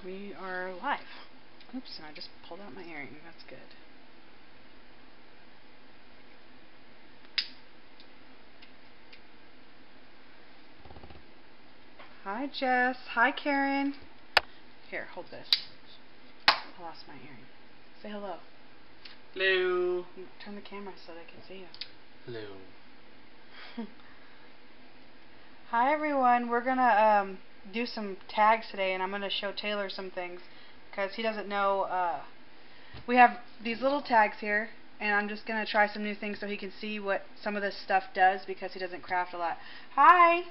We are live. Oops, and I just pulled out my earring. That's good. Hi, Jess. Hi, Karen. Here, hold this. I lost my earring. Say hello. Hello. Turn the camera so they can see you. Hello. Hi, everyone. We're going to do some tags today, and I'm going to show Taylor some things because he doesn't know. We have these little tags here, and I'm just going to try some new things so he can see what some of this stuff does because he doesn't craft a lot. Hi!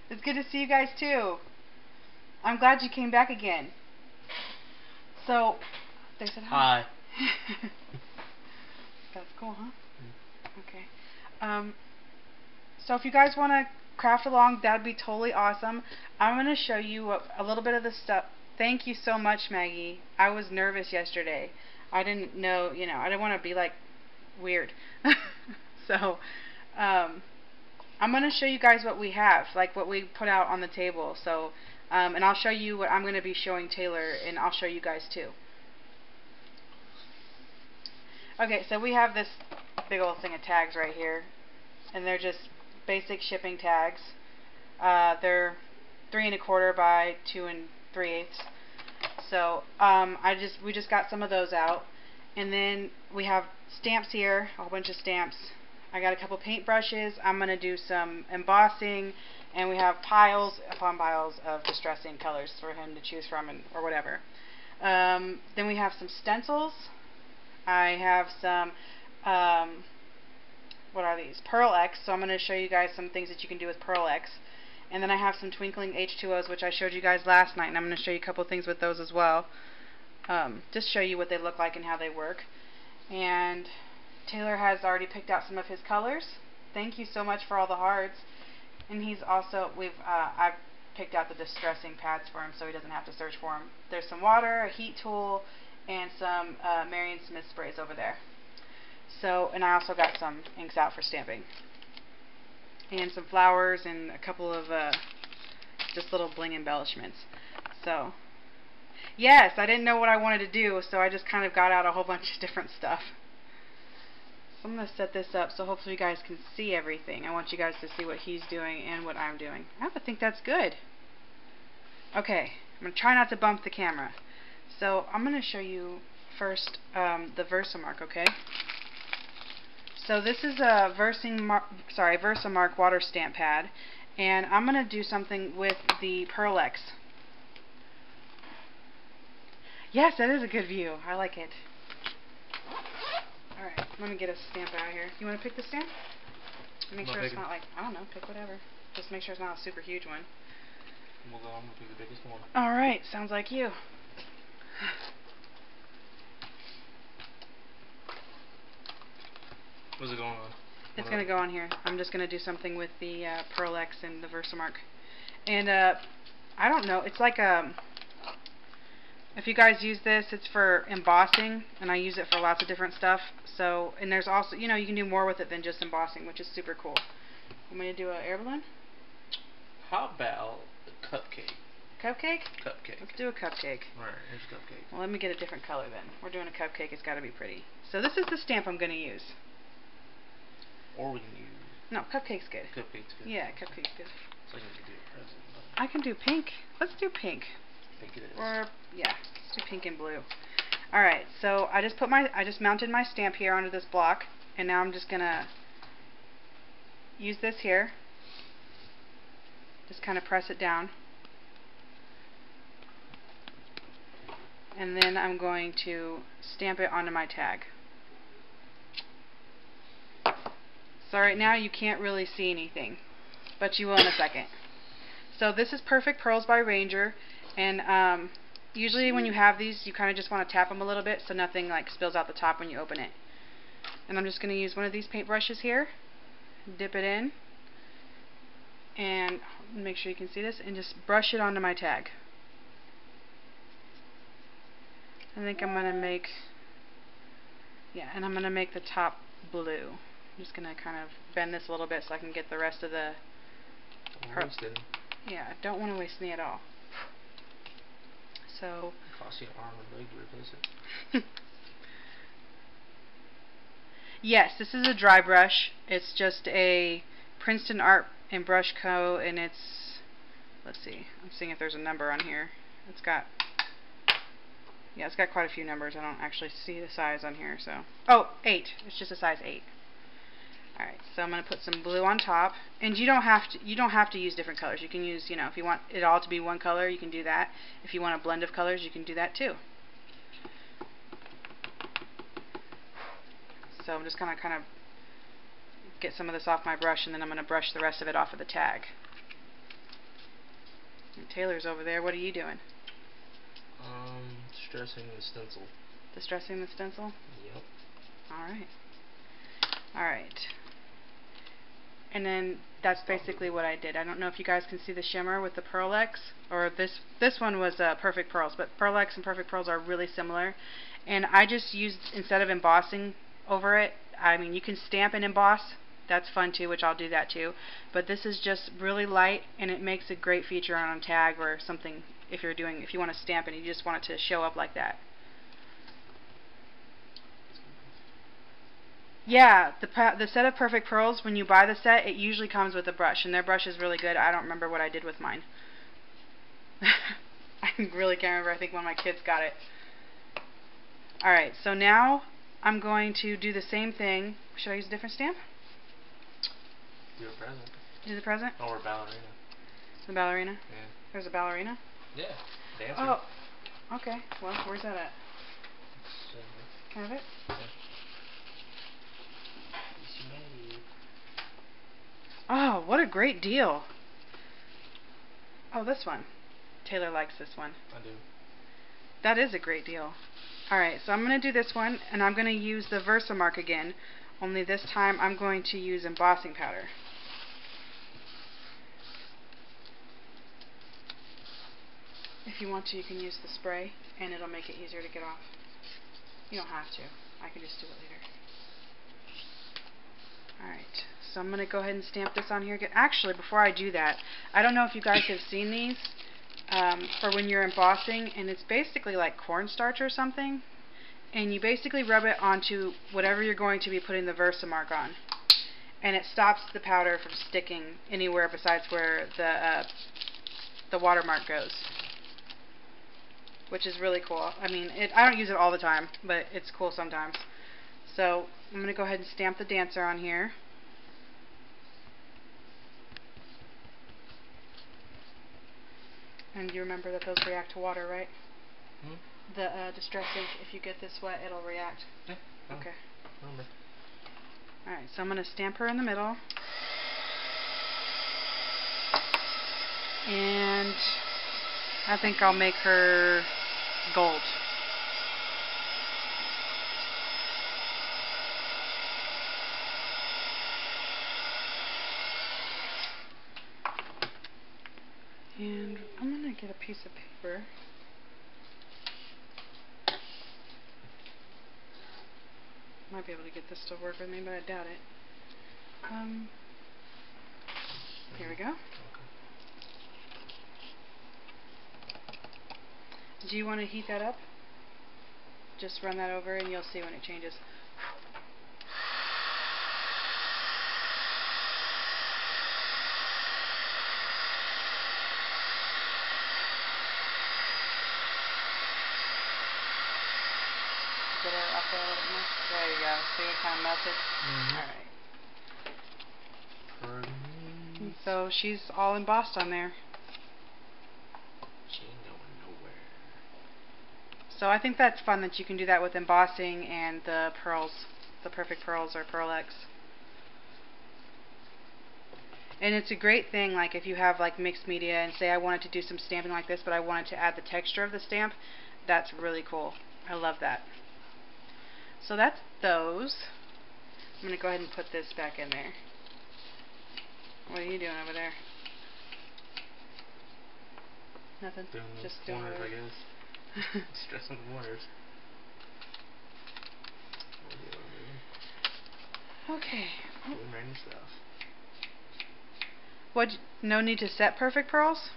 It's good to see you guys, too. I'm glad you came back again. So, they said hi. Hi. That's cool, huh? Okay. So if you guys want to craft along, that'd be totally awesome. I'm going to show you a little bit of the stuff. Thank you so much, Maggie. I was nervous yesterday. I didn't know, I didn't want to be like weird. So, I'm going to show you guys what we have, like what we put out on the table. So, and I'll show you what I'm going to be showing Taylor, and I'll show you guys too. Okay, so we have this big old thing of tags right here, and they're just basic shipping tags. They're 3 1/4 by 2 3/8. So we just got some of those out, and then we have stamps here, a whole bunch of stamps. I got a couple paint brushes. I'm gonna do some embossing, and we have piles upon piles of distressing colors for him to choose from, or whatever. Then we have some stencils. I have some, what are these? Pearl X, so I'm going to show you guys some things that you can do with Pearl X. And then I have some Twinkling H2Os, which I showed you guys last night, and I'm going to show you a couple things with those as well. Just show you what they look like and how they work. And Taylor has already picked out some of his colors. Thank you so much for all the hearts. And he's also, I've picked out the distressing pads for him so he doesn't have to search for them. There's some water, a heat tool, and some Marion Smith sprays over there. So, and I also got some inks out for stamping. And some flowers and a couple of just little bling embellishments. So, yes, I didn't know what I wanted to do, so I just kind of got out a whole bunch of different stuff. So I'm going to set this up so hopefully you guys can see everything. I want you guys to see what he's doing and what I'm doing. I think that's good. Okay, I'm going to try not to bump the camera. So I'm going to show you first the Versamark, okay? So this is a Versamark water stamp pad, and I'm going to do something with the Pearl X. Yes, that is a good view. I like it. Alright, let me get a stamp out here. You want to pick the stamp? Make sure it's not like, I don't know, pick whatever. Just make sure it's not a super huge one. Well, I'm going to pick the biggest one. Alright, sounds like you. What's it going on? It's going to go on here. I'm just going to do something with the Pearl X and the Versamark. And I don't know, it's like if you guys use this, it's for embossing, and I use it for lots of different stuff. So, and there's also, you can do more with it than just embossing, which is super cool. Want me to do an air balloon? How about a cupcake? Cupcake? Cupcake. Let's do a cupcake. Alright, here's a cupcake. Well, let me get a different color then. We're doing a cupcake, it's got to be pretty. So this is the stamp I'm going to use. Or we can use... No, cupcake's good. Cupcake's good. Yeah, cupcake's good. So I can do a present. I can do pink. Let's do pink. Pink it is. Or, yeah, let's do pink and blue. Alright, so I just mounted my stamp here onto this block, and now I'm just going to use this here. Just kind of press it down. And then I'm going to stamp it onto my tag. So right now you can't really see anything, but you will in a second. So this is Perfect Pearls by Ranger, and usually when you have these you kind of just want to tap them a little bit so nothing like spills out the top when you open it. And I'm just going to use one of these paint brushes here, dip it in, and make sure you can see this, and just brush it onto my tag. I think I'm going to make, and I'm going to make the top blue. I'm just going to kind of bend this a little bit so I can get the rest of the... Yeah, I don't want to waste any at all. So It costs you an arm and leg to replace it. yes, this is a dry brush. It's just a Princeton Art and Brush Co. and it's, let's see, I'm seeing if there's a number on here. It's got quite a few numbers. I don't actually see the size on here, so. Oh, 8. It's just a size 8. Alright, so I'm going to put some blue on top. And you don't have to use different colors. You can use, if you want it all to be one color, you can do that. If you want a blend of colors, you can do that too. So I'm just going to kind of get some of this off my brush, and then I'm going to brush the rest of it off of the tag. And Taylor's over there. What are you doing? Distressing the stencil. Distressing the stencil? Yep. Alright. Alright. And then that's basically what I did. I don't know if you guys can see the shimmer with the Pearl X, or this one was Perfect Pearls, but Pearl X and Perfect Pearls are really similar. And I just used, instead of embossing over it, I mean, you can stamp and emboss. That's fun too, which I'll do that too. But this is just really light, and it makes a great feature on a tag or something. If you want to stamp it, and you just want it to show up like that. Yeah, the set of Perfect Pearls, when you buy the set, it usually comes with a brush, and their brush is really good. I don't remember what I did with mine. I really can't remember. I think one of my kids got it. Alright, so now I'm going to do the same thing. Should I use a different stamp? Do a present. Do the present? Or ballerina. The ballerina? Yeah. There's a ballerina? Yeah. Dancing. Oh, okay. Well, where's that at? Can I have it? Yeah. Oh, what a great deal. Oh, this one. Taylor likes this one. I do. That is a great deal. Alright, so I'm going to do this one, and I'm going to use the Versamark again, only this time I'm going to use embossing powder. If you want to, you can use the spray, and it'll make it easier to get off. You don't have to. I can just do it later. Alright, so I'm going to go ahead and stamp this on here again. Actually, before I do that, I don't know if you guys have seen these for when you're embossing, and it's basically like cornstarch or something, and you basically rub it onto whatever you're going to be putting the Versamark on, and it stops the powder from sticking anywhere besides where the watermark goes, which is really cool. I mean, I don't use it all the time, but it's cool sometimes. So I'm going to go ahead and stamp the dancer on here. And you remember that those react to water, right? Hmm? The Distress ink, if you get this wet, it'll react. Yeah. Okay. Remember. Alright, so I'm going to stamp her in the middle. And I think I'll make her gold. And I'm going to get a piece of paper. Might be able to get this to work with me, but I doubt it. Here we go. Do you want to heat that up? Just run that over and you'll see when it changes. Get it up there a little bit more. There you go. See it kind of melted? Alright. So she's all embossed on there. She ain't going nowhere. So I think that's fun that you can do that with embossing and the pearls, the Perfect Pearls or Pearl X. And it's a great thing, like if you have like mixed media and say I wanted to do some stamping like this, but I wanted to add the texture of the stamp, that's really cool. I love that. So that's those. I'm going to go ahead and put this back in there. What are you doing over there? Nothing? Doing the Just doing corners, whatever. I guess. Stressing the corners. Okay. Doing random stuff. What? No need to set Perfect Pearls?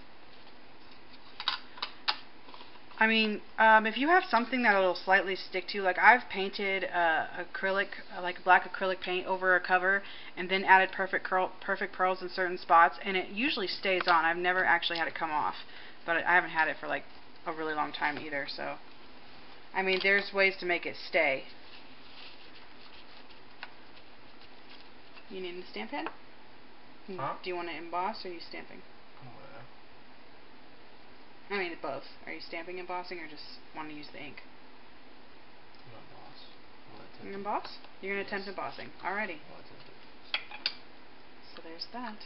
I mean, if you have something that it'll slightly stick to, like I've painted acrylic, like black acrylic paint over a cover, and then added perfect pearls in certain spots, and it usually stays on. I've never actually had it come off, but I haven't had it for like a really long time either. So, I mean, there's ways to make it stay. You need a stamp head? Huh? Do you want to emboss or are you stamping? I mean, both. Are you stamping, embossing, or just want to use the ink? Emboss. You gonna emboss? You're gonna attempt embossing. Alrighty. So there's that.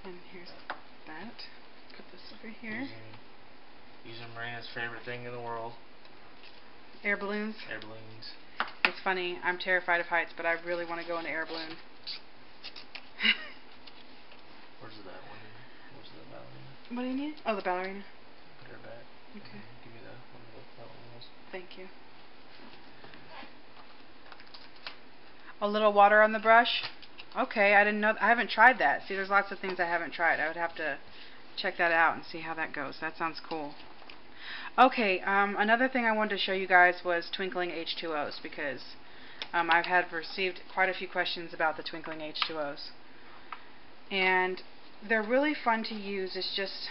And here's that. Put this over here. Using Marina's favorite thing in the world. Air balloons. Air balloons. It's funny. I'm terrified of heights, but I really want to go in an air balloon. Where's that one? Where's the ballerina? What do you need? Oh, the ballerina. Put her back. Okay. Give me one of the balloons. Thank you. A little water on the brush. Okay, I didn't know. I haven't tried that. See, there's lots of things I haven't tried. I would have to check that out and see how that goes. That sounds cool. Okay, another thing I wanted to show you guys was Twinkling H2Os, because I've received quite a few questions about the Twinkling H2Os. And they're really fun to use. It's just,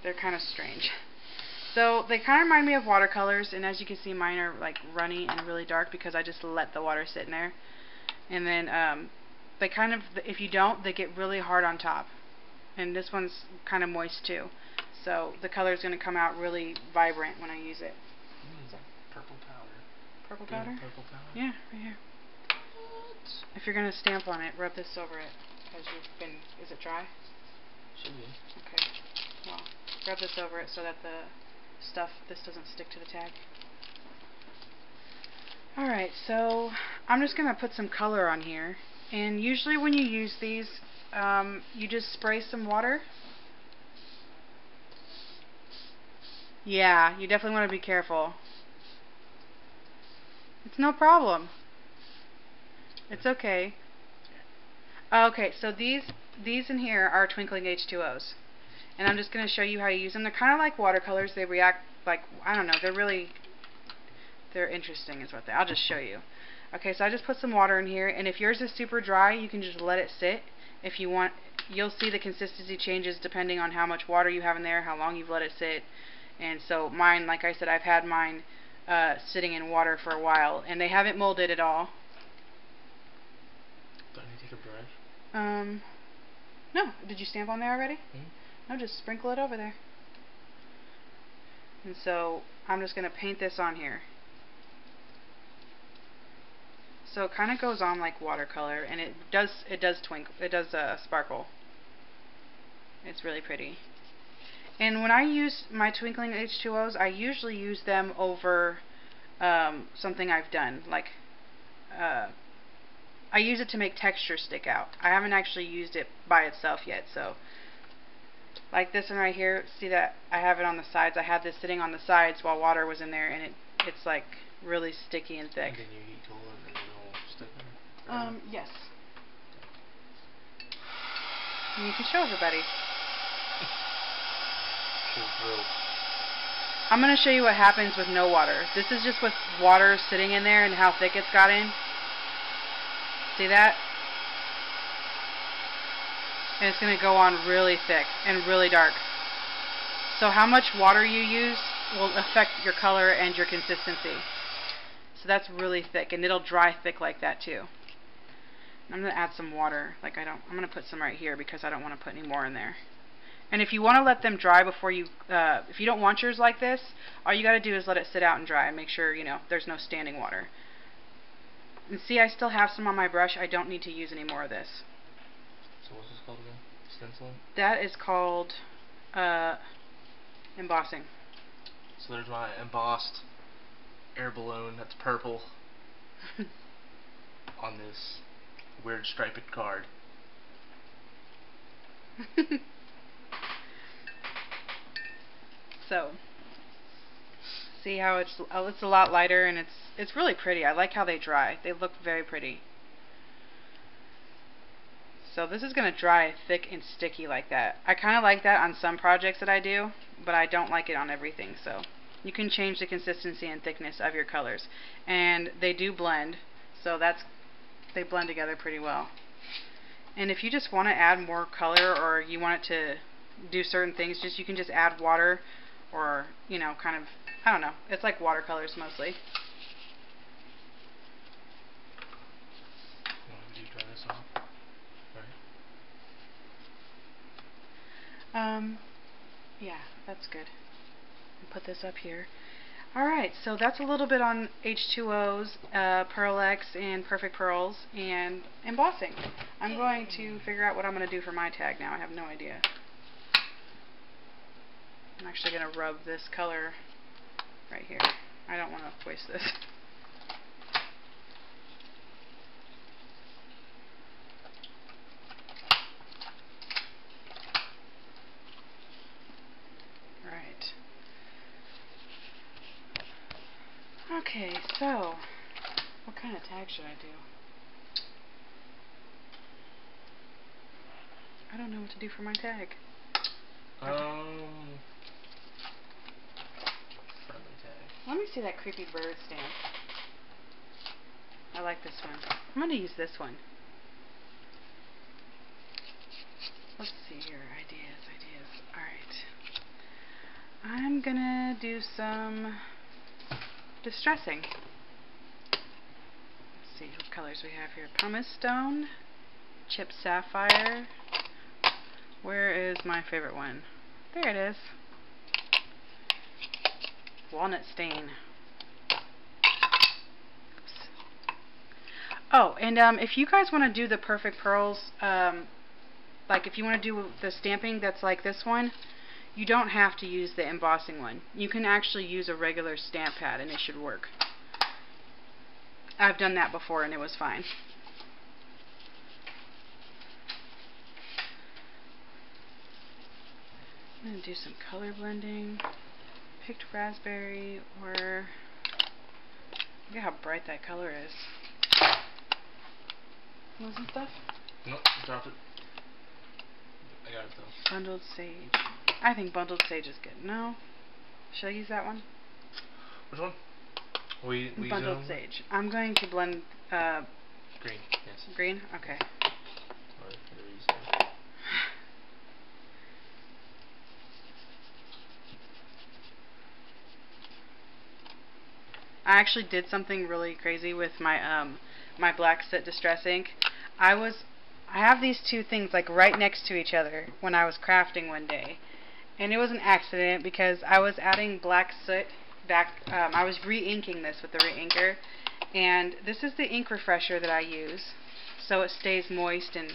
they're kind of strange. So they kind of remind me of watercolors, and as you can see, mine are like runny and really dark because I just let the water sit in there. And then they kind of, if you don't, they get really hard on top. And this one's kind of moist too. So the color is going to come out really vibrant when I use it. It's like purple powder. Purple powder? Purple powder? Yeah, right here. What? If you're going to stamp on it, rub this over it. Because you've been, is it dry? Should be. Okay. Well, rub this over it so that this doesn't stick to the tag. Alright, so I'm just going to put some color on here. And usually when you use these, you just spray some water. Yeah, you definitely want to be careful. It's no problem. It's okay. Okay, so these in here are Twinkling H2Os. And I'm just going to show you how to use them. They're kind of like watercolors. They react like, I don't know, they're interesting is what they are. I'll just show you. Okay, so I just put some water in here, and if yours is super dry, you can just let it sit. If you want, you'll see the consistency changes depending on how much water you have in there, how long you've let it sit. And so mine, like I said, I've had mine sitting in water for a while, and they haven't molded at all. Do I need to take a brush? No. Did you stamp on there already? Mm-hmm. No, just sprinkle it over there. And so I'm just going to paint this on here. So it kind of goes on like watercolor, and it does twinkle, it does sparkle. It's really pretty. And when I use my Twinkling H2Os, I usually use them over something I've done. Like, I use it to make texture stick out. I haven't actually used it by itself yet, so. Like this one right here, see that I have it on the sides. I had this sitting on the sides while water was in there, and it's like really sticky and thick. And then you heat cool and then it'll stick there? Yes. And you can show everybody. I'm going to show you what happens with no water. This is just with water sitting in there and how thick it's gotten. See that? And it's going to go on really thick and really dark. So how much water you use will affect your color and your consistency. So that's really thick, and it'll dry thick like that too. I'm going to add some water. I'm going to put some right here because I don't want to put any more in there. And if you want to let them dry before you, if you don't want yours like this, all you got to do is let it sit out and dry and make sure, there's no standing water. And see, I still have some on my brush. I don't need to use any more of this. So what's this called again? Stenciling? That is called embossing. So there's my embossed air balloon that's purple on this weird striped card. So, see how it's a lot lighter, and it's really pretty. I like how they dry. They look very pretty. So this is going to dry thick and sticky like that. I kind of like that on some projects that I do, but I don't like it on everything. So you can change the consistency and thickness of your colors. And they do blend, so they blend together pretty well. And if you just want to add more color, or you want it to do certain things, you can just add water, or, you know, kind of, I don't know. It's like watercolors mostly. Did you try this off? Right. Yeah, that's good. I'll put this up here. Alright, so that's a little bit on H2Os, Pearl X, and Perfect Pearls, and embossing. I'm going to figure out what I'm going to do for my tag now. I have no idea. I'm actually going to rub this color right here. I don't want to waste this. Right. Okay, so what kind of tag should I do? I don't know what to do for my tag. Friendly tag. Let me see that creepy bird stamp. I like this one. I'm going to use this one. Let's see here. Ideas. Alright. I'm going to do some distressing. Let's see what colors we have here. Pumice Stone, Chip Sapphire. Where is my favorite one? There it is. Walnut Stain. Oops. Oh, and if you guys want to do the Perfect Pearls, like if you want to do the stamping that's like this one, you don't have to use the embossing one. You can actually use a regular stamp pad and it should work. I've done that before and it was fine. I'm going to do some color blending. Picked raspberry, or look at how bright that color is. Want some stuff? Nope, dropped it. I got it though. Bundled sage. I think bundled sage is good. No? Should I use that one? Which one? We bundled sage. I'm going to blend green, yes. Green? Okay. Or whatever you say. I actually did something really crazy with my my black soot distress ink. I have these two things like right next to each other when I was crafting one day, and it was an accident because I was adding black soot back. I was re-inking this with the re-inker, and this is the ink refresher that I use, so it stays moist and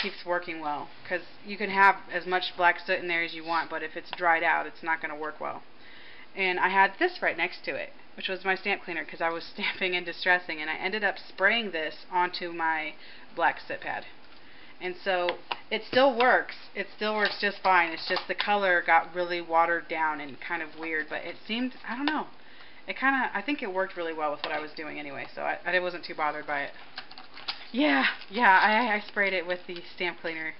keeps working well. Because you can have as much black soot in there as you want, but if it's dried out, it's not going to work well. And I had this right next to it, which was my stamp cleaner, because I was stamping and distressing, and I ended up spraying this onto my black soot pad. And so it still works. It still works just fine. It's just the color got really watered down and kind of weird, but it seemed, I don't know. I think it worked really well with what I was doing anyway, so I wasn't too bothered by it. Yeah, I sprayed it with the stamp cleaner.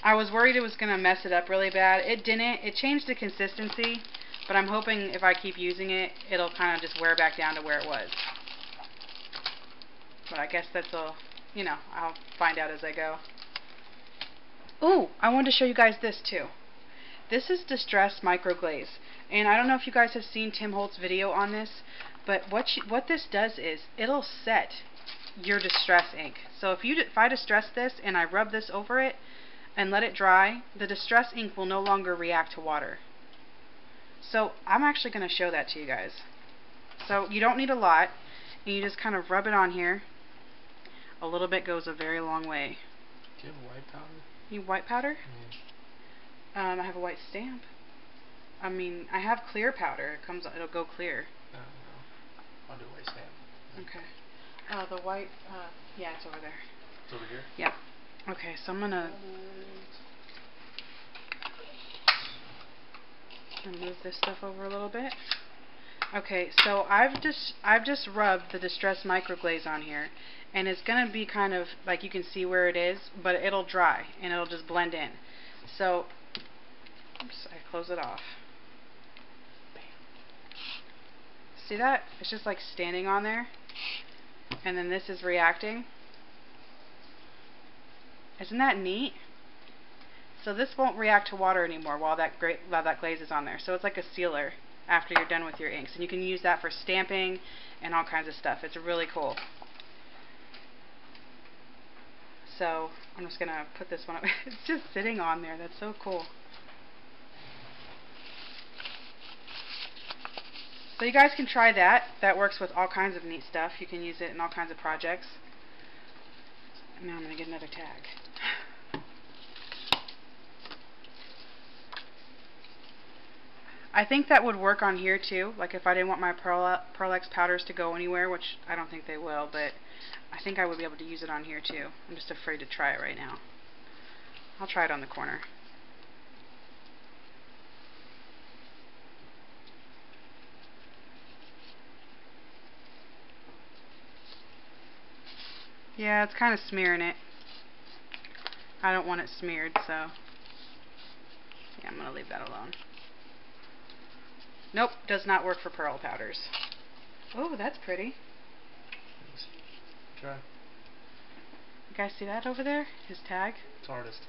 I was worried it was going to mess it up really bad. It didn't. It changed the consistency. But I'm hoping if I keep using it, it'll kind of just wear back down to where it was. But I guess that's all, you know, I'll find out as I go. Ooh, I wanted to show you guys this too. This is Distress Microglaze. And I don't know if you guys have seen Tim Holt's video on this, but what this does is it'll set your distress ink. So if I distress this and I rub this over it and let it dry, the distress ink will no longer react to water. So I'm actually going to show that to you guys. So you don't need a lot, and you just kind of rub it on here. A little bit goes a very long way. Do you have white powder? You have white powder? Yeah. I have a white stamp. I mean, I have clear powder. It'll go clear. No. I'll do white stamp. Okay. The white, yeah, it's over there. It's over here? Yeah. Okay, so I'm going to move this stuff over a little bit. Okay, so I've just rubbed the Distress Microglaze on here, and it's gonna be kind of like, you can see where it is, but it'll dry and it'll just blend in. So, oops, I close it off. See that? It's just like standing on there, and then this is reacting. Isn't that neat? So this won't react to water anymore while that glaze is on there. So it's like a sealer after you're done with your inks, and you can use that for stamping and all kinds of stuff. It's really cool. So I'm just gonna put this one up. It's just sitting on there. That's so cool. So you guys can try that. That works with all kinds of neat stuff. You can use it in all kinds of projects. And now I'm gonna get another tag. I think that would work on here too, like if I didn't want my Pearl X powders to go anywhere, which I don't think they will, but I think I would be able to use it on here too. I'm just afraid to try it right now. I'll try it on the corner. Yeah, it's kind of smearing it. I don't want it smeared, so yeah, I'm going to leave that alone. Nope, does not work for pearl powders. Oh, that's pretty. Try. You guys see that over there? His tag? It's artist.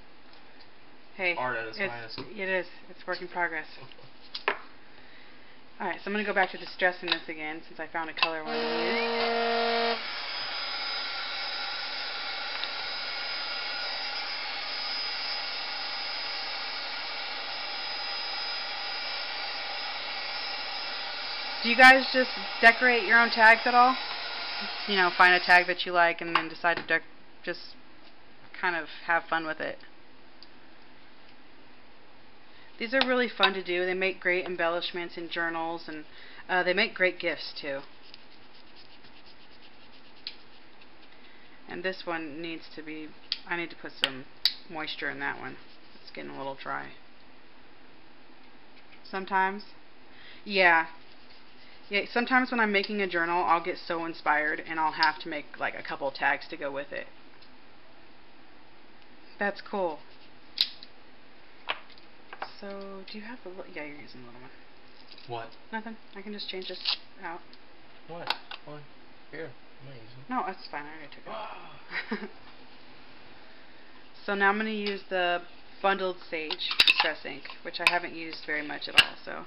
Hey, Art at its finest. It is. It's work in progress. Alright, so I'm going to go back to distressing this again since I found a color I wanted to use. Do you guys just decorate your own tags at all? You know, find a tag that you like and then decide to just kind of have fun with it. These are really fun to do. They make great embellishments in journals, and they make great gifts too. And this one needs to be, I need to put some moisture in that one. It's getting a little dry. Sometimes. Yeah. Yeah, sometimes when I'm making a journal, I'll get so inspired and I'll have to make like a couple tags to go with it. That's cool. So, do you have the little... Yeah, you're using the little one. What? Nothing. I can just change this out. What? What? Here. I'm not using it. No, that's fine. I already took it out. So now I'm going to use the Bundled Sage Distress ink, which I haven't used very much at all, so...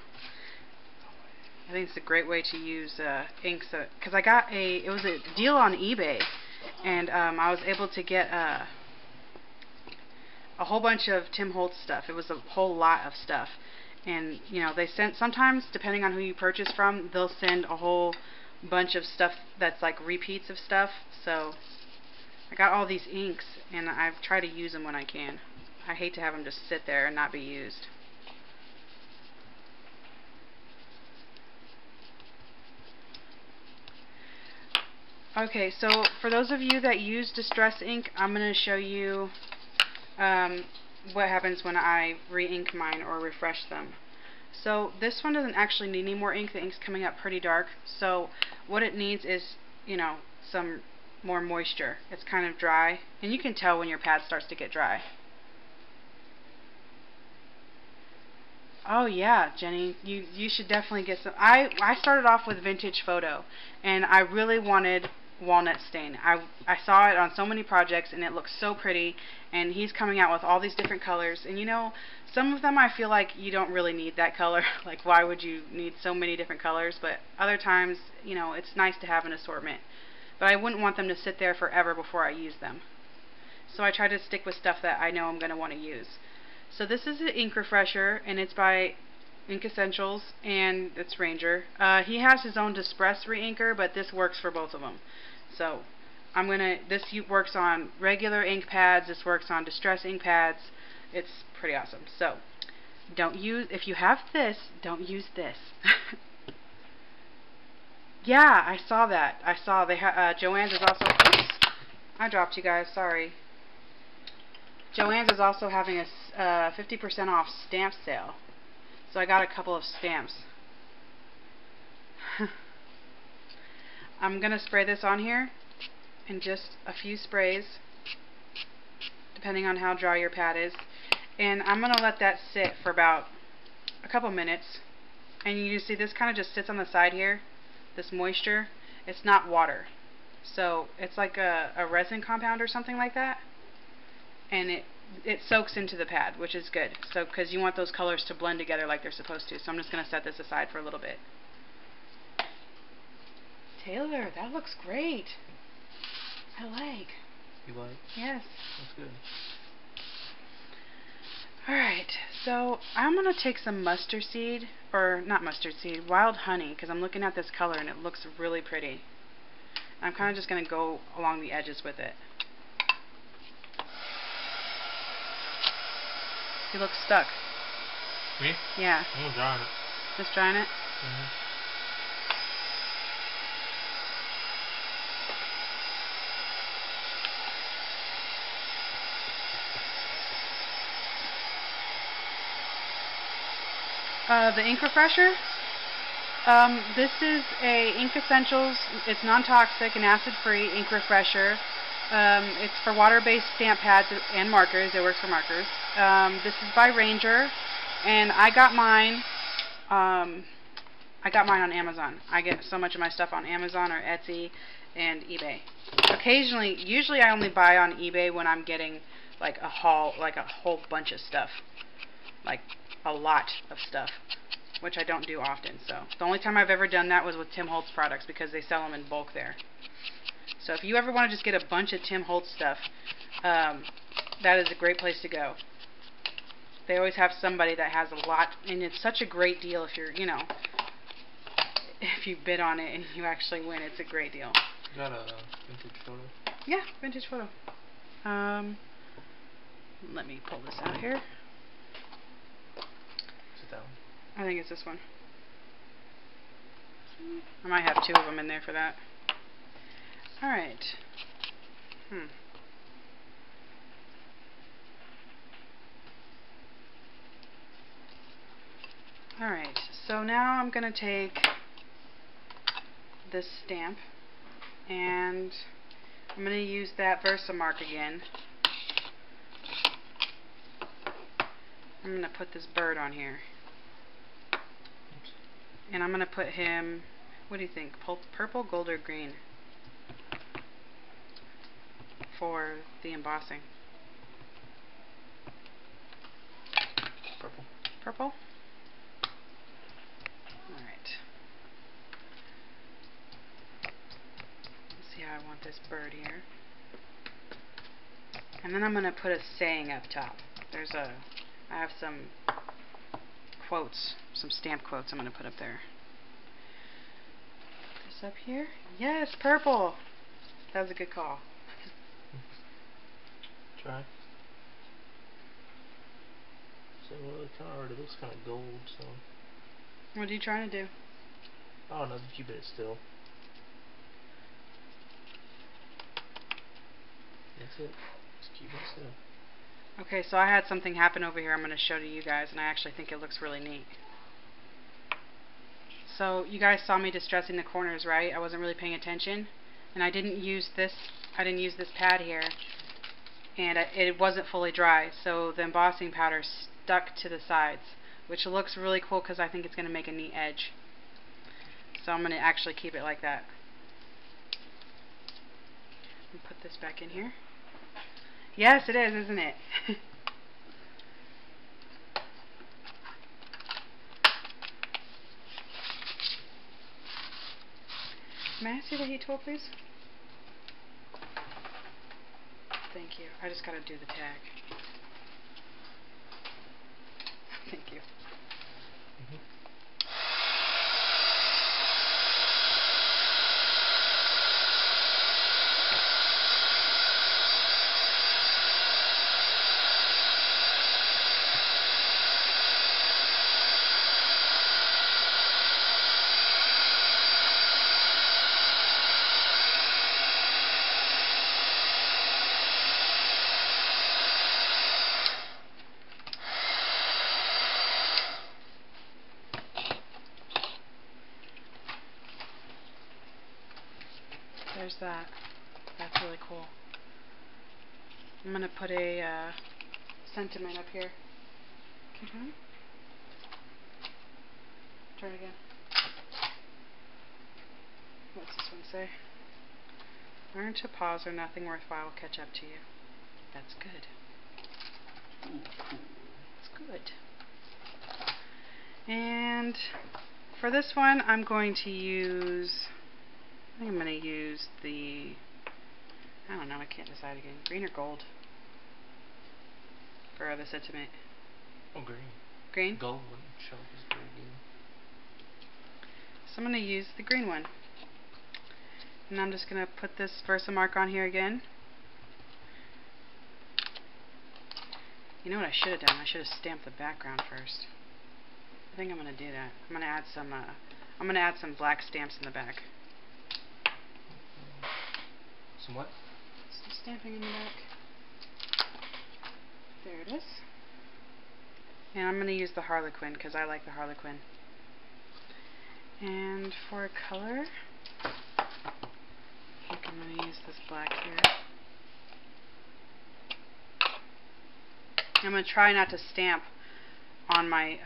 I think it's a great way to use inks, because I got it was a deal on eBay, and I was able to get a whole bunch of Tim Holtz stuff. It was a whole lot of stuff, and you know, they sent, sometimes depending on who you purchase from, they'll send a whole bunch of stuff that's like repeats of stuff. So I got all these inks, and I've tried to use them when I can. I hate to have them just sit there and not be used. Okay, so for those of you that use Distress ink, I'm going to show you what happens when I re-ink mine or refresh them. So this one doesn't actually need any more ink. The ink's coming up pretty dark. So what it needs is, you know, some more moisture. It's kind of dry, and you can tell when your pad starts to get dry. Oh yeah, Jenny, you should definitely get some. I started off with Vintage Photo, and I really wanted walnut stain. I saw it on so many projects, and it looks so pretty, and he's coming out with all these different colors, and you know, some of them I feel like you don't really need that color. Like, why would you need so many different colors? But other times, you know, it's nice to have an assortment. But I wouldn't want them to sit there forever before I use them. So I try to stick with stuff that I know I'm going to want to use. So this is an ink refresher, and it's by Ink Essentials, and it's Ranger. He has his own Dispress re-inker, but this works for both of them. So this works on regular ink pads, this works on Distress ink pads. It's pretty awesome. So if you have this, don't use this. Yeah, I saw that. I saw Joann's is also, oops, I dropped you guys, sorry. Joann's is also having a 50% off stamp sale. So I got a couple of stamps. I'm going to spray this on here in just a few sprays, depending on how dry your pad is. And I'm going to let that sit for about a couple minutes. And you see this kind of just sits on the side here, this moisture. It's not water. So it's like a resin compound or something like that. And it soaks into the pad, which is good. So because you want those colors to blend together like they're supposed to. So I'm just going to set this aside for a little bit. Taylor, that looks great. I like. You like? Yes. That's good. Alright, so I'm going to take some mustard seed, or not mustard seed, wild honey, because I'm looking at this color and it looks really pretty. I'm kind of just going to go along the edges with it. You look stuck. Me? Yeah. I'm drying it. Just drying it? Mm-hmm. The ink refresher. This is a Ink Essentials. It's non-toxic and acid-free ink refresher. It's for water-based stamp pads and markers. It works for markers. This is by Ranger, and I got mine. I got mine on Amazon. I get so much of my stuff on Amazon or Etsy and eBay. Occasionally, usually I only buy on eBay when I'm getting like a haul, like a whole bunch of stuff, like a lot of stuff, which I don't do often. So the only time I've ever done that was with Tim Holtz products because they sell them in bulk there. So if you ever want to just get a bunch of Tim Holtz stuff, that is a great place to go. They always have somebody that has a lot, and it's such a great deal if you're, you know, if you bid on it and you actually win, it's a great deal. You got a vintage photo? Yeah, vintage photo. Let me pull this out here. Is it that one? I think it's this one. I might have two of them in there for that. Alright. Alright, so now I'm going to take this stamp and I'm going to use that Versamark again. I'm going to put this bird on here. And I'm going to put him, what do you think, purple, gold, or green for the embossing? Purple. Purple? Alright. Let's see how I want this bird here. And then I'm going to put a saying up top. I have some quotes, some stamp quotes I'm going to put up there. Put this up here. Yes, purple! That was a good call. Try. So, well, it kind of already looks kind of gold, so. What are you trying to do? Oh, no, just keep it still. That's it. Just keep it still. Okay, so I had something happen over here I'm going to show to you guys, and I actually think it looks really neat. So, you guys saw me distressing the corners, right? I wasn't really paying attention, and I didn't use this pad here, and it wasn't fully dry, so the embossing powder stuck to the sides, which looks really cool because I think it's going to make a neat edge. So I'm going to actually keep it like that. And put this back in here. Yes, it is, isn't it? May I see the heat tool, please? Thank you. I just gotta do the tag. Thank you. there's that. That's really cool. I'm going to put a sentiment up here. Keep going. Try it again. What's this one say? Learn to pause or nothing worthwhile will catch up to you. That's good. That's good. And for this one, I'm going to use, I think I'm going to use the, I don't know, I can't decide again, green or gold for the sentiment. Oh, green. Green? Gold one shelf is very good. So I'm going to use the green one. And I'm just going to put this Versamark on here again. You know what I should have done? I should have stamped the background first. I think I'm going to do that. I'm going to add some black stamps in the back. Some what? Some stamping in the back. There it is. And I'm going to use the Harlequin because I like the Harlequin. And for a color, I think I'm going to use this black here. I'm going to try not to stamp on my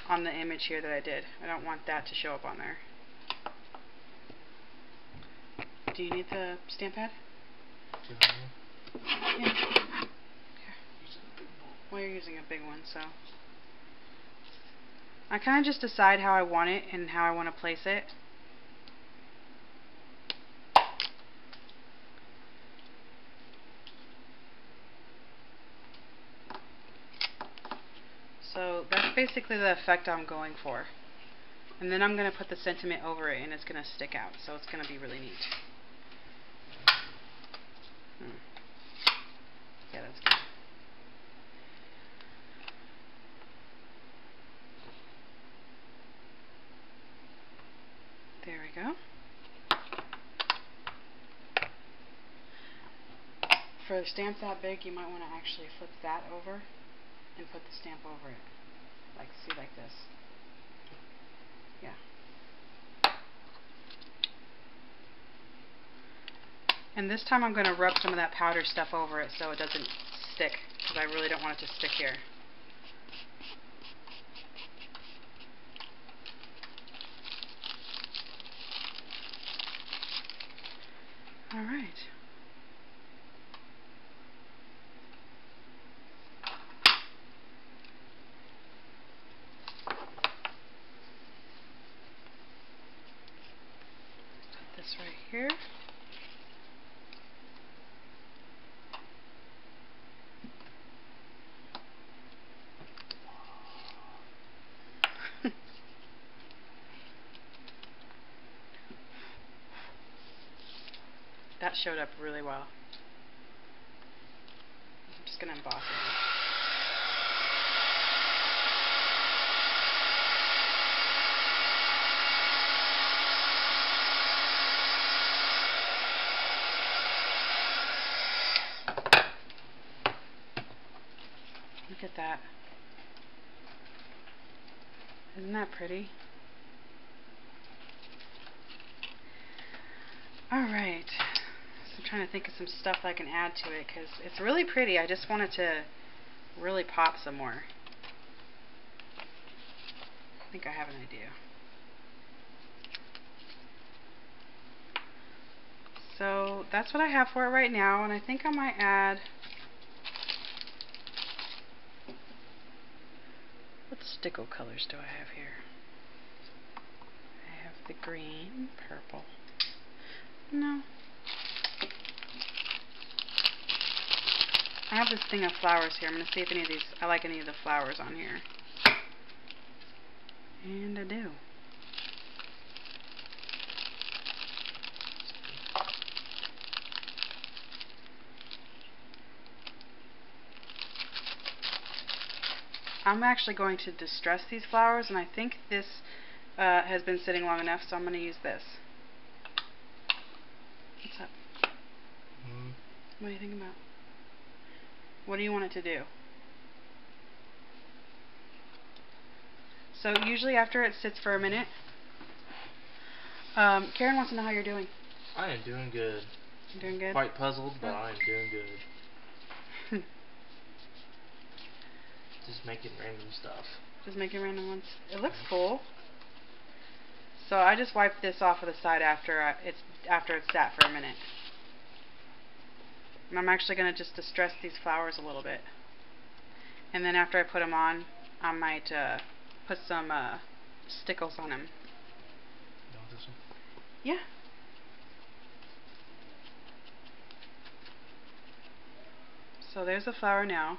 on the image here that I did. I don't want that to show up on there. Do you need the stamp pad? Yeah. Okay. Well, you're using a big one, so I kind of just decide how I want it and how I want to place it. So that's basically the effect I'm going for. And then I'm going to put the sentiment over it and it's going to stick out. So it's going to be really neat. Yeah, that's good. There we go. For a stamp that big, you might want to actually flip that over and put the stamp over it. Like this. Yeah. And this time I'm going to rub some of that powder stuff over it so it doesn't stick, because I really don't want it to stick here. Alright. Put this right here. That showed up really well. I'm just going to emboss it. Look at that. Isn't that pretty? Alright. So I'm trying to think of some stuff I can add to it because it's really pretty. I just want it to really pop some more. I think I have an idea. So that's what I have for it right now, and I think I might add, what stickle colors do I have here? I have the green, purple. No. I have this thing of flowers here. I'm going to see if any of these, I like any of the flowers on here. And I do. I'm actually going to distress these flowers, and I think this has been sitting long enough, so I'm going to use this. What's up? What do you think about? What do you want it to do? So usually after it sits for a minute, Karen wants to know how you're doing. I am doing good. You doing good? Quite puzzled, but I am doing good. Just making random stuff. Just making random ones. It looks cool. So I just wiped this off of the side after it's sat for a minute. And I'm actually going to just distress these flowers a little bit. And then after I put them on, I might put some stickles on them. You want this one? Yeah. So there's the flower now.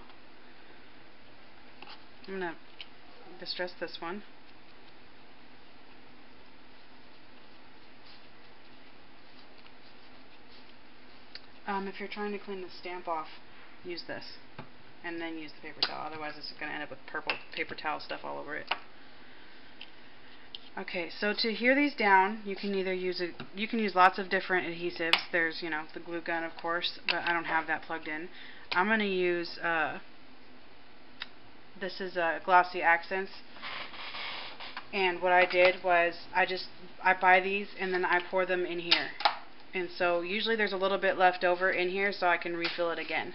I'm going to distress this one. If you're trying to clean the stamp off, use this. And then use the paper towel. Otherwise it's going to end up with purple paper towel stuff all over it. Okay, so to adhere these down, you can either use lots of different adhesives. There's, you know, the glue gun, of course, but I don't have that plugged in. I'm going to use this is Glossy Accents. And what I did was I buy these and then I pour them in here. And so usually there's a little bit left over in here, so I can refill it again.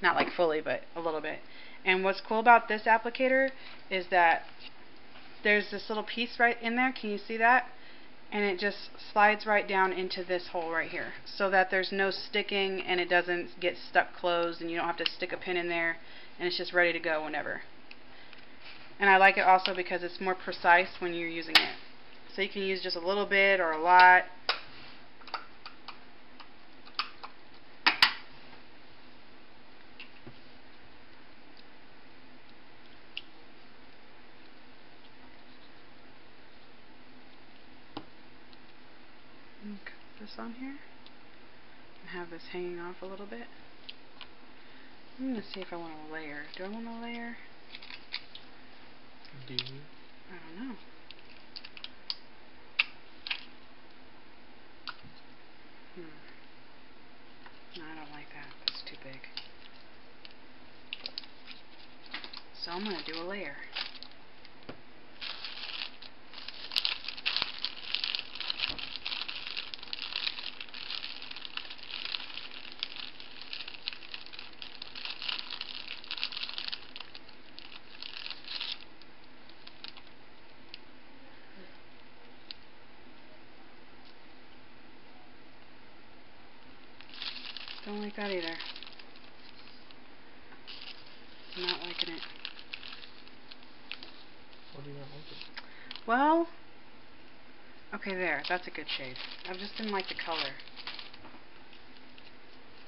Not like fully, but a little bit. And what's cool about this applicator is that there's this little piece right in there. Can you see that? And it just slides right down into this hole right here, so that there's no sticking and it doesn't get stuck closed and you don't have to stick a pin in there, and it's just ready to go whenever. And I like it also because it's more precise when you're using it. So you can use just a little bit or a lot. Cut this on here and have this hanging off a little bit. I'm going to see if I want a layer. Do I want a layer? Do you? I don't know. No, I don't like that. That's too big. So I'm going to do a layer. Don't like that either. I'm not liking it. What do you not like it? Well, okay, there. That's a good shade. I just didn't like the color.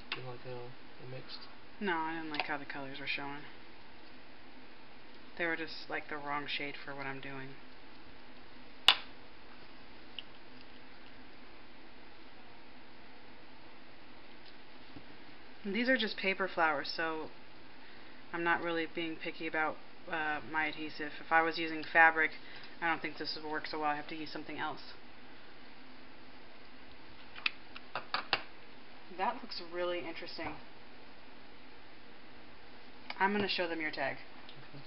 Do you like how they mixed? No, I didn't like how the colors were showing. They were just like the wrong shade for what I'm doing. And these are just paper flowers, so I'm not really being picky about my adhesive. If I was using fabric, I don't think this would work so well. I have to use something else. That looks really interesting. I'm going to show them your tag. Okay.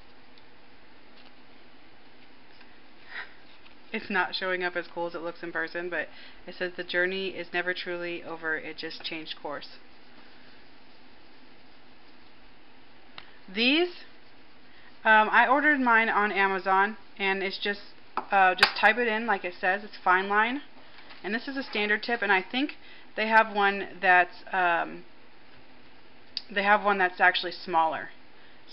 It's not showing up as cool as it looks in person, but it says the journey is never truly over, it just changed course. These, I ordered mine on Amazon, and it's just type it in like it says. It's fine line, and this is a standard tip. And I think they have one that's actually smaller.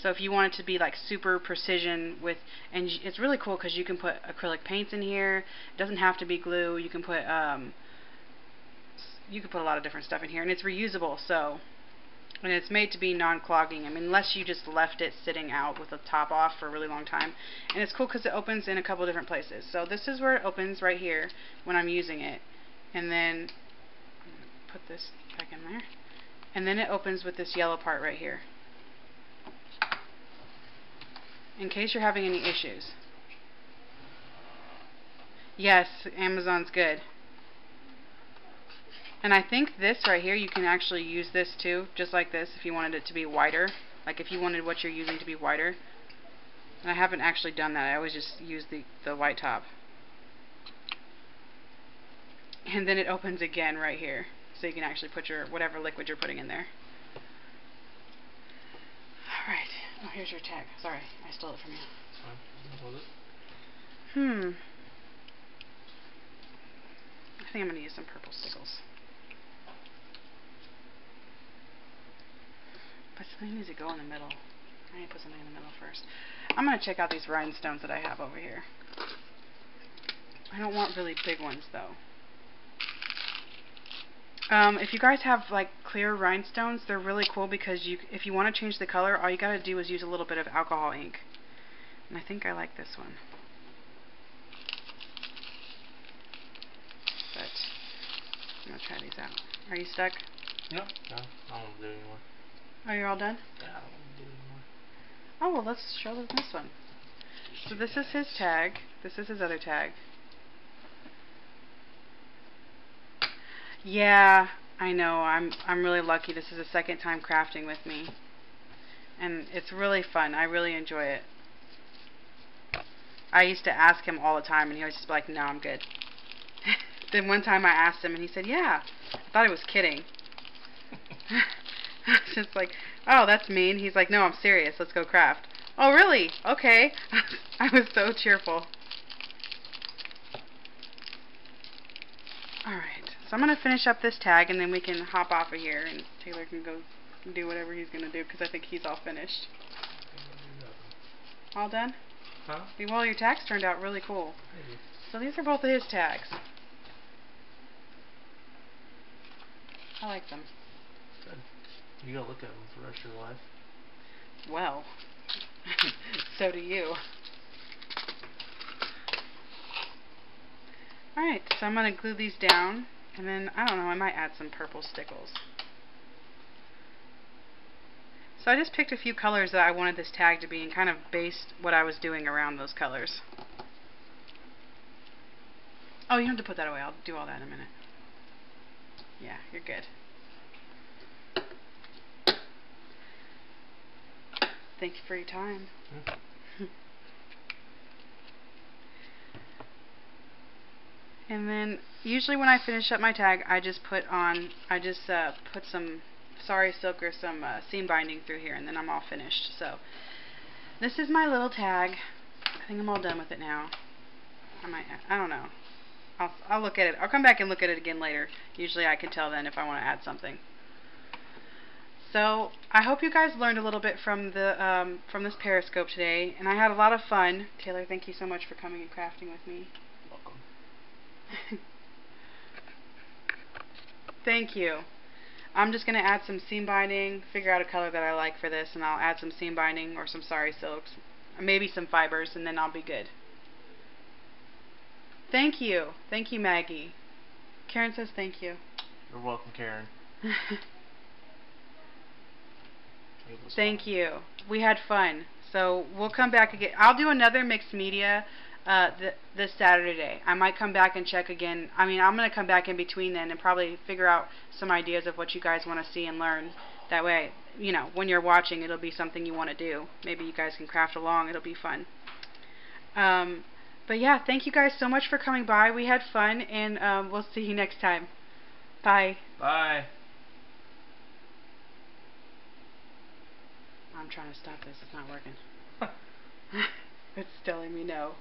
So if you want it to be like super precision with, and it's really cool because you can put acrylic paints in here. It doesn't have to be glue. You can put a lot of different stuff in here, and it's reusable. So. And it's made to be non-clogging. I mean, unless you just left it sitting out with the top off for a really long time. And it's cool because it opens in a couple different places. So this is where it opens right here when I'm using it. And then put this back in there. And then it opens with this yellow part right here, in case you're having any issues. Yes, Amazon's good. And I think this right here, you can actually use this too, just like this, if you wanted it to be wider. Like if you wanted what you're using to be wider. And I haven't actually done that. I always just use the white top. And then it opens again right here, so you can actually put your whatever liquid you're putting in there. Alright. Oh, here's your tag. Sorry, I stole it from you. It's fine. You can hold it. I think I'm going to use some purple stickles. But something needs to go in the middle. I need to put something in the middle first. I'm going to check out these rhinestones that I have over here. I don't want really big ones, though. If you guys have like clear rhinestones, they're really cool because if you want to change the color, all you got to do is use a little bit of alcohol ink. And I think I like this one. But I'm going to try these out. Are you stuck? No, I don't want to do it anymore. Oh, you're all done? Yeah, I don't want to do it anymore. Oh, well, let's show them this one. So this is his tag. This is his other tag. Yeah, I know. I'm really lucky. This is the second time crafting with me. And it's really fun. I really enjoy it. I used to ask him all the time, and he was just like, no, I'm good. Then one time I asked him, and he said, yeah. I thought he was kidding. I was just like, oh, that's mean. He's like, no, I'm serious. Let's go craft. Oh, really? Okay. I was so cheerful. Alright, so I'm going to finish up this tag, and then we can hop off of here, and Taylor can go do whatever he's going to do, because I think he's all finished. All done? Huh? Well, your tags turned out really cool. So these are both of his tags. I like them. Good. You gotta look at them for the rest of your life. Well, so do you. Alright, so I'm going to glue these down, and then, I don't know, I might add some purple stickles. So I just picked a few colors that I wanted this tag to be and kind of based what I was doing around those colors. Oh, you don't have to put that away. I'll do all that in a minute. Yeah, you're good. Thank you for your time. And then usually when I finish up my tag, I just put some sari silk or some seam binding through here, and then I'm all finished. So this is my little tag. I think I'm all done with it now. I don't know. I'll look at it. I'll come back and look at it again later. Usually I can tell then if I want to add something. So I hope you guys learned a little bit from this Periscope today, and I had a lot of fun. Taylor, thank you so much for coming and crafting with me. Welcome. Thank you. I'm just going to add some seam binding, figure out a color that I like for this, and I'll add some seam binding or some sari silks, maybe some fibers, and then I'll be good. Thank you. Thank you, Maggie. Karen says thank you. You're welcome, Karen. Thank you. We had fun. So we'll come back again. I'll do another mixed media this Saturday. I might come back and check again. I mean, I'm going to come back in between then and probably figure out some ideas of what you guys want to see and learn. That way, you know, when you're watching, it'll be something you want to do. Maybe you guys can craft along. It'll be fun. But yeah, thank you guys so much for coming by. We had fun, and we'll see you next time. Bye. Bye. I'm trying to stop this. It's not working. It's telling me no.